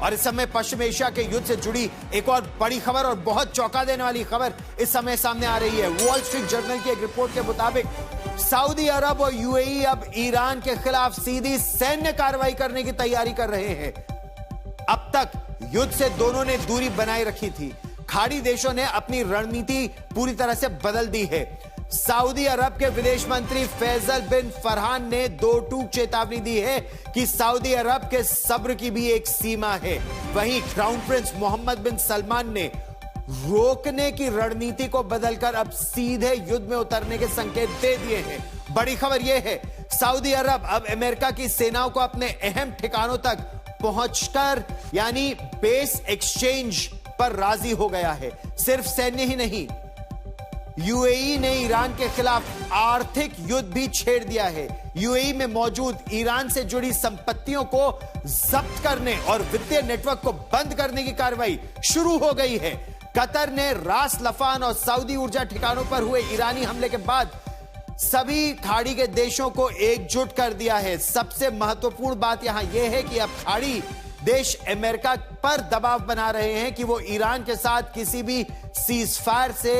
और इस समय पश्चिम एशिया के युद्ध से जुड़ी एक और बड़ी खबर और बहुत चौंका देने वाली खबर इस समय सामने आ रही है। वॉल स्ट्रीट जर्नल की एक रिपोर्ट के मुताबिक सऊदी अरब और यूएई अब ईरान के खिलाफ सीधी सैन्य कार्रवाई करने की तैयारी कर रहे हैं। अब तक युद्ध से दोनों ने दूरी बनाए रखी थी। खाड़ी देशों ने अपनी रणनीति पूरी तरह से बदल दी है। सऊदी अरब के विदेश मंत्री फैसल बिन फरहान ने दो टूक चेतावनी दी है कि सऊदी अरब के सब्र की भी एक सीमा है। वहीं क्राउन प्रिंस मोहम्मद बिन सलमान ने रोकने की रणनीति को बदलकर अब सीधे युद्ध में उतरने के संकेत दे दिए हैं। बड़ी खबर यह है, सऊदी अरब अब अमेरिका की सेनाओं को अपने अहम ठिकानों तक पहुंचकर यानी बेस एक्सचेंज पर राजी हो गया है। सिर्फ सैन्य ही नहीं, यूएई ने ईरान के खिलाफ आर्थिक युद्ध भी छेड़ दिया है। यूएई में मौजूद ईरान से जुड़ी संपत्तियों को जब्त करने और वित्तीय नेटवर्क को बंद करने की कार्रवाई शुरू हो गई है। कतर ने रास लफान और सऊदी ऊर्जा ठिकानों पर हुए ईरानी हमले के बाद सभी खाड़ी के देशों को एकजुट कर दिया है। सबसे महत्वपूर्ण बात यहां यह है कि अब खाड़ी देश अमेरिका पर दबाव बना रहे हैं कि वो ईरान के साथ किसी भी सीजफायर से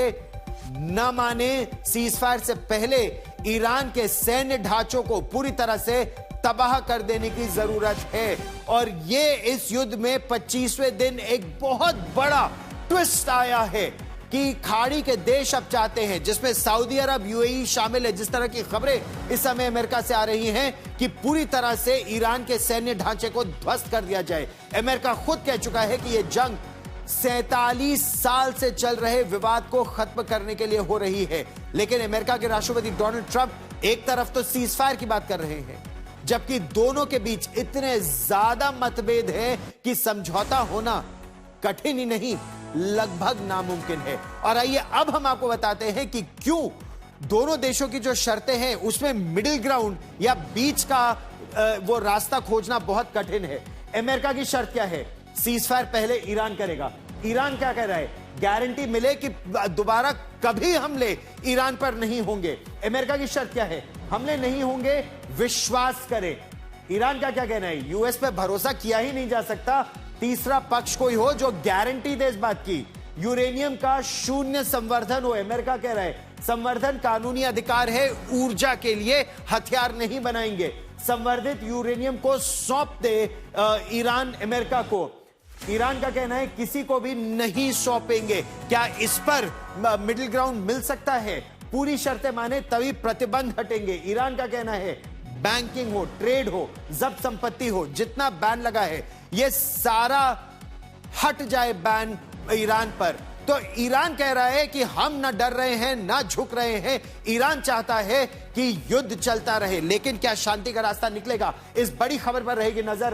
न माने। सीजफायर से पहले ईरान के सैन्य ढांचों को पूरी तरह से तबाह कर देने की जरूरत है। और ये इस युद्ध में 25वें दिन एक बहुत बड़ा ट्विस्ट आया है कि खाड़ी के देश अब चाहते हैं, जिसमें सऊदी अरब यूएई शामिल है। जिस तरह की खबरें इस समय अमेरिका से आ रही हैं कि पूरी तरह से ईरान के सैन्य ढांचे को ध्वस्त कर दिया जाए। अमेरिका खुद कह चुका है कि यह जंग 47 साल से चल रहे विवाद को खत्म करने के लिए हो रही है। लेकिन अमेरिका के राष्ट्रपति डोनाल्ड ट्रंप एक तरफ तो सीजफायर की बात कर रहे हैं, जबकि दोनों के बीच इतने ज्यादा मतभेद हैं कि समझौता होना कठिन ही नहीं लगभग नामुमकिन है। और आइए अब हम आपको बताते हैं कि क्यों दोनों देशों की जो शर्तें हैं उसमें मिडिल ग्राउंड या बीच का वो रास्ता खोजना बहुत कठिन है। अमेरिका की शर्त क्या है? सीजफायर पहले ईरान करेगा। ईरान क्या कह रहा है? गारंटी मिले कि दोबारा कभी हमले ईरान पर नहीं होंगे। अमेरिका की शर्त क्या है? हमले नहीं होंगे, विश्वास करें। ईरान का क्या कहना है? यूएस पे भरोसा किया ही नहीं जा सकता। तीसरा पक्ष कोई हो जो गारंटी दे इस बात की। यूरेनियम का शून्य संवर्धन हो। अमेरिका कह रहा है संवर्धन कानूनी अधिकार है, ऊर्जा के लिए हथियार नहीं बनाएंगे। संवर्धित यूरेनियम को सौंप दे ईरान अमेरिका को। ईरान का कहना है किसी को भी नहीं सौंपेंगे। क्या इस पर मिडिल ग्राउंड मिल सकता है? पूरी शर्तें माने तभी प्रतिबंध हटेंगे। ईरान का कहना है बैंकिंग हो, ट्रेड हो, जब्त संपत्ति हो, जितना बैन लगा है ये सारा हट जाए बैन ईरान पर। तो ईरान कह रहा है कि हम ना डर रहे हैं ना झुक रहे हैं। ईरान चाहता है कि युद्ध चलता रहे। लेकिन क्या शांति का रास्ता निकलेगा? इस बड़ी खबर पर रहेगी नजर।